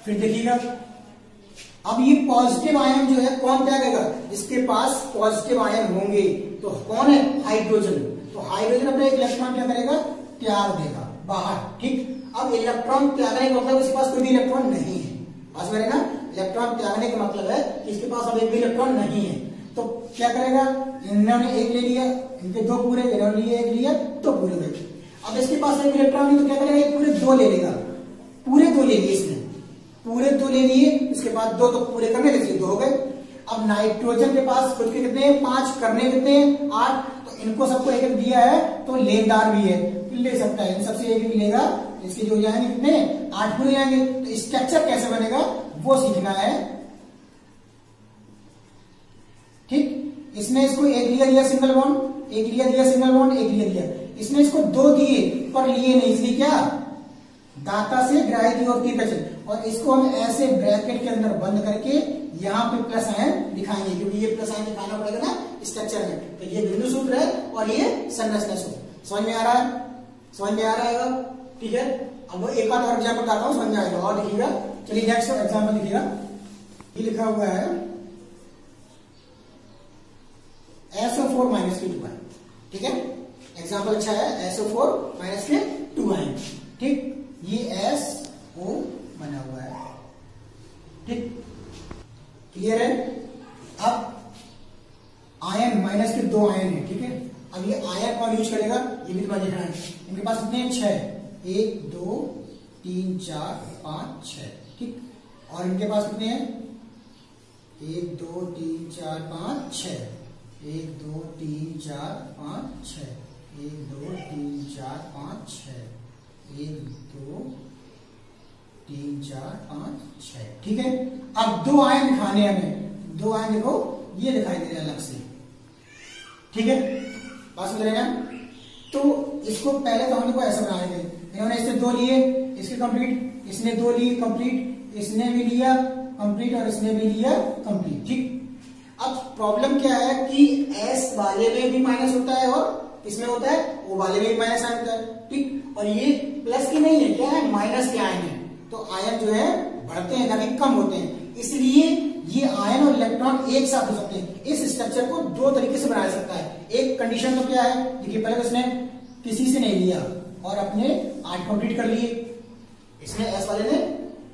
फिर देखिएगा, अब ये पॉजिटिव आयन जो है कौन त्यागेगा? जिसके पास पॉजिटिव आयन होंगे, तो कौन है? हाइड्रोजन। तो हाइड्रोजन अपना एक इलेक्ट्रॉन क्या करेगा? त्याग देगा बाहर, ठीक। अब इलेक्ट्रॉन त्यागने का मतलब इसके पास कोई भी इलेक्ट्रॉन नहीं है, बस मेरे ना, इलेक्ट्रॉन त्यागने का मतलब है कि इसके पास अब एक भी इलेक्ट्रॉन नहीं है। तो क्या करेगा? इन्होंने 1 ले लिया, इनके 2 पूरे, इन्होंने लिए 1 लिया, तो पूरे गए। अब इसके पास एक इलेक्ट्रॉन नहीं, तो क्या करेगा? ये पूरे 2 ले लेगा, पूरे 2 ले लिए इसने, पूरे 2 ले लिए, इसके बाद 2 तो पूरे करने के 2 हो गए। अब नाइट्रोजन के पास खुद के कितने हैं? 5, करने कितने हैं? 8। तो इनको सबको 1 दिया है, तो लेनदार भी है, ले सकता है, इन सबसे 1 लेगा, इसके जो हो जाएंगे कितने? 8 पूरे जाएंगे। तो स्ट्रक्चर कैसे बनेगा वो सीखना है, ठीक। इसने इसको 1 लिया सिंगल बॉन्ड, 1 लिया सिंगल बॉन्ड, 1 लिया। इसने इसको 2 दिए पर लिए नहीं, इसलिए क्या? दाता से ग्राही की ओर तीर का चिन्ह। और इसको हम ऐसे ब्रैकेट के अंदर बंद करके यहाँ पे प्लस आयन दिखाएंगे, क्योंकि ये प्लस आयन दिखाना पड़ेगा ना स्ट्रक्चर में। तो ये बिंदु सूत्र है और ये संरचना सूत्र। समझ में आ रहा है? समझ में आ रहा है? ठीक है। अब एक बार और एग्जाम्पल बताता हूँ, समझ में आएगा और लिखिएगा। चलिए नेक्स्ट एग्जाम्पल लिखिएगा। ये लिखा हुआ है SO4 माइनस के 2i। ठीक है, एग्जाम्पल अच्छा है। SO4 माइनस के 2i। ठीक, ये SO बना हुआ है। ठीक, क्लियर है? अब आयन माइनस के 2 आयन है। ठीक है, अब ये आयन कौन यूज करेगा, ये भी तुम्हारे देखना है। इनके पास कितने 6, 1 2 3 4 5 6। ठीक, और इनके पास कितने हैं 1 2 3 4 5 6, 1 2 3 4 5 6, 1 2 3 4 5 6, 1 2 3 4 5 6। ठीक है, अब 2 आयन दिखाने हैं हमें। 2 आयन देखो ये दिखाई दे रहा है अलग से। ठीक है, बात समझ रहे हैं? तो इसको पहले तो हम लोग को ऐसा बनाएंगे। इन्होंने इससे 2 लिए, इसके कंप्लीट, इसने 2 लिए कंप्लीट, इसने भी लिया कंप्लीट और इसने भी लिया कंप्लीट। ठीक, अब प्रॉब्लम क्या है कि S वाले में भी माइनस होता है और इसमें होता है O वाले में भी माइनस आयन होता है। ठीक, और ये प्लस की नहीं है, क्या है, माइनस के आयन है। तो आयन जो है बढ़ते हैं ना कि कम होते हैं, इसलिए ये आयन और इलेक्ट्रॉन एक साथ हो सकते हैं। इस स्ट्रक्चर को 2 तरीके से बनाया सकता है। एक कंडीशन तो क्या है, देखिए पहले तो इसने किसी से नहीं लिया और अपने 8 कंप्लीट कर लिए। इसने S वाले ने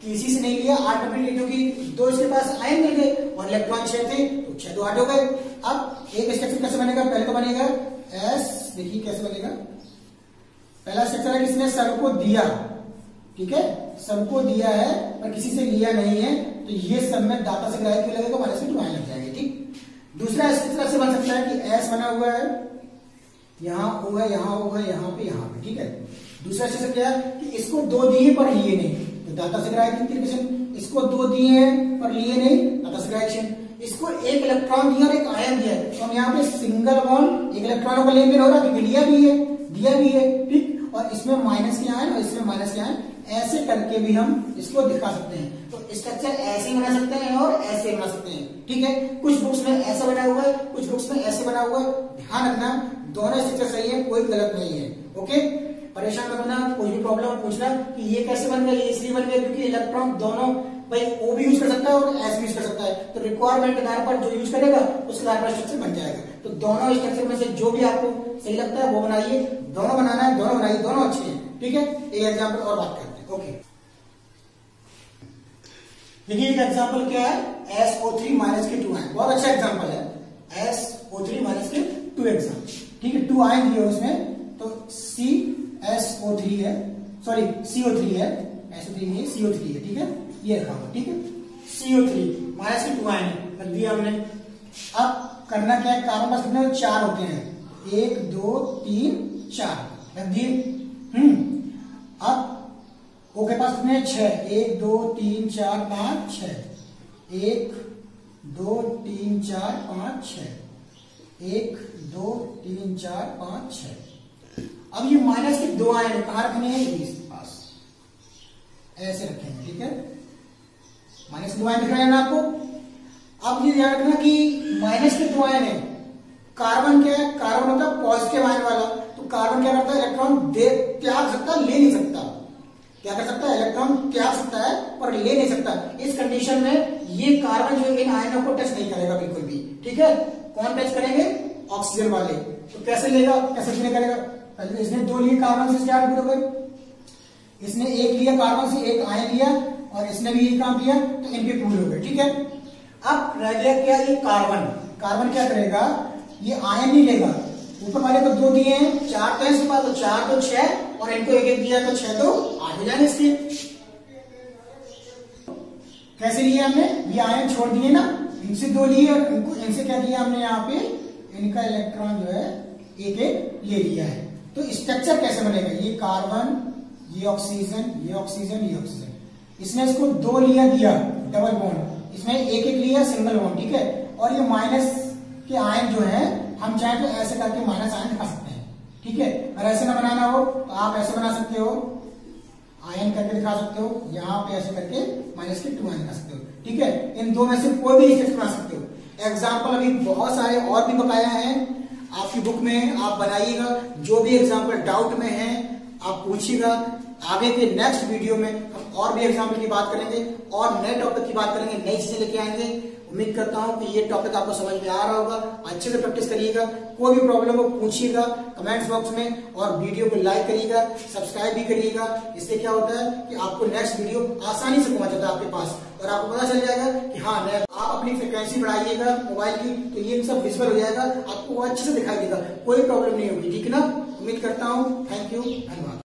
किसी से नहीं लिया, 8 कंप्लीट, क्योंकि 2 इसके पास आयन मिल गए और इलेक्ट्रॉन 6 थे, तो 6 2 8 हो गए। अब एक स्ट्रक्चर कैसे बनेगा, पहले तो बनेगा S, देखिए कैसे बनेगा। पहला स्ट्रक्चर है किसने सबको दिया। ठीक है, सबको दिया है पर किसी से लिया नहीं है, तो ये सब में दाता से ग्राह्य क्यों लगेगा, माइनस में 2 आयन लग जाएंगे। ठीक, दूसरा इस तरह से बन सकता है कि S बना हुआ है, यहाँ O है, यहाँ O है, यहाँ पे। ठीक है, दूसरा स्ट्रक्चर क्या है कि इसको 2 दिए पर लिए नहीं, तो दाता से ग्राह्य इंटीग्रेशन। इसको 2 दिए हैं पर लिए नहीं, दाता से ग्राह्य एक्शन। इसको 1 इलेक्ट्रॉन दिया और 1 आयन दिया है, तो हम यहाँ पे सिंगल बॉन्ड 1 इलेक्ट्रॉनों का लेन-देन हो रहा है, क्योंकि लिया भी है, दिया भी है। ठीक, और इसमें माइनस के आयन और इसमें माइनस के आयन, ऐसे करके भी हम इसको दिखा सकते हैं। तो स्ट्रक्चर ऐसे बना सकते हैं और ऐसे बना सकते हैं। ठीक है, कुछ बुक्स में ऐसा बना हुआ है, कुछ बुक्स में ऐसे बना हुआ है। ध्यान रखना, दोनों स्ट्रक्चर सही है, कोई गलत नहीं है। ओके, परेशान मत होना, कोई भी प्रॉब्लम पूछना कि ये कैसे बन गया, ये इसलिए बन गया क्योंकि इलेक्ट्रॉन दोनों भाई O भी यूज कर सकता है और S भी यूज कर सकता है। तो रिक्वायरमेंट के आधार पर जो यूज करेगा उसके आधार पर स्ट्रक्चर बन जाएगा। तो दोनों स्ट्रक्चर में से जो भी आपको सही लगता है वो बनाइए। दोनों बनाना है, दोनों बनाइए, दोनों अच्छे हैं। ठीक है, एक एग्जाम्पल और बात करते हैं। ओके, देखिए एक एग्जाम्पल क्या है, SO3 माइनस के 2 आयन। बहुत अच्छा एग्जाम्पल है, SO3 माइनस के 2 एग्जाम। ठीक है, 2 आयन दिए उसमें, तो CSO3 है, सॉरी CO3 है, SO3 नहीं है, CO3 है। ठीक है, ये रखा हुआ। ठीक है, CO3 माइनस के 2 आयन रख दिया हमने। अब करना क्या है, कार्बन पास कितने 4 होते हैं, 1 2 3 4 रख दिए। अब O के पास कितने 6, 1 2 3 4 5 6, 1 2 3 4 5 6, 1 2 3 4 5 6। अब ये माइनस के 2 आयन कहां रखने हैं, इसके पास ऐसे रखेंगे। ठीक है, माइनस के 2 आयन दिख रहे हैं ना आपको। अब ये ध्यान रखना कि माइनस के 2 आयन है, कार्बन क्या है, कार्बन होता है पॉजिटिव आयन वाला। तो कार्बन क्या करता है, इलेक्ट्रॉन त्याग सकता है, ले नहीं सकता। क्या कर सकता है, इलेक्ट्रॉन त्याग सकता है पर ले नहीं सकता। इस कंडीशन में ये कार्बन जो इन आयनों को टच नहीं करेगा बिल्कुल भी। ठीक है, कौन टच करेंगे, ऑक्सीजन वाले। तो कैसे लेगा, कैसे नहीं करेगा, पहले इसने 2 लिए कार्बन से स्टार्ट हो गए, इसने 1 लिया कार्बन से, 1 आयन लिया और इसने भी ये काम किया, तो इनके पूरे हो गए। ठीक है, अब रह गया क्या, ये कार्बन। कार्बन क्या करेगा, ये आयन नहीं लेगा, ऊपर वाले को 2 दिए हैं, 4 तो है इसके पास, तो 4 तो 6 और इनको 1 दिया तो 6 तो 8 हो जाएंगे इसके। कैसे लिए हमने, ये आयन छोड़ दिए ना, इनसे 2 लिए और इनसे क्या किया हमने, यहाँ पे इनका इलेक्ट्रॉन जो है 1 ले लिया है। तो स्ट्रक्चर कैसे बनेगा, ये कार्बन, ये ऑक्सीजन, ये ऑक्सीजन, ये ऑक्सीजन। इसने इसको 2 लिया दिया डबल बॉन्ड, इसमें 1 लिया सिंगल बॉन्ड। ठीक है, और ये माइनस के आयन जो है हम चाहे तो ऐसे करके माइनस आयन दिखा सकते हैं। ठीक है, अगर ऐसे ना बनाना हो तो आप ऐसे बना सकते हो, आयन करके दिखा सकते हो, यहाँ पे ऐसे करके माइनस के 2 आयन दिखा सकते हो। ठीक है, इन दो में से कोई भी स्टेटस बना सकते हो। एग्जाम्पल अभी बहुत सारे और भी बकाया हैं आपकी बुक में, आप बनाइएगा। जो भी एग्जाम्पल डाउट में है आप पूछिएगा। आगे के नेक्स्ट वीडियो में हम और भी एग्जाम्पल की बात करेंगे और नए टॉपिक की बात करेंगे, नई चीजें लेके आएंगे। उम्मीद करता हूं कि ये टॉपिक आपको समझ में आ रहा होगा। अच्छे से प्रैक्टिस करिएगा। कोई भी प्रॉब्लम हो पूछिएगा कमेंट्स बॉक्स में, और वीडियो को लाइक करिएगा, सब्सक्राइब भी करिएगा। इससे क्या होता है कि आपको नेक्स्ट वीडियो आसानी से पहुंच जाता है आपके पास, और आपको पता चल जाएगा कि हाँ आप अपनी फ्रिक्वेंसी बढ़ाइएगा मोबाइल की, तो ये सब विजुअल हो जाएगा, आपको अच्छे से दिखाई देगा, कोई प्रॉब्लम नहीं होगी। ठीक है ना, उम्मीद करता हूँ। थैंक यू, धन्यवाद।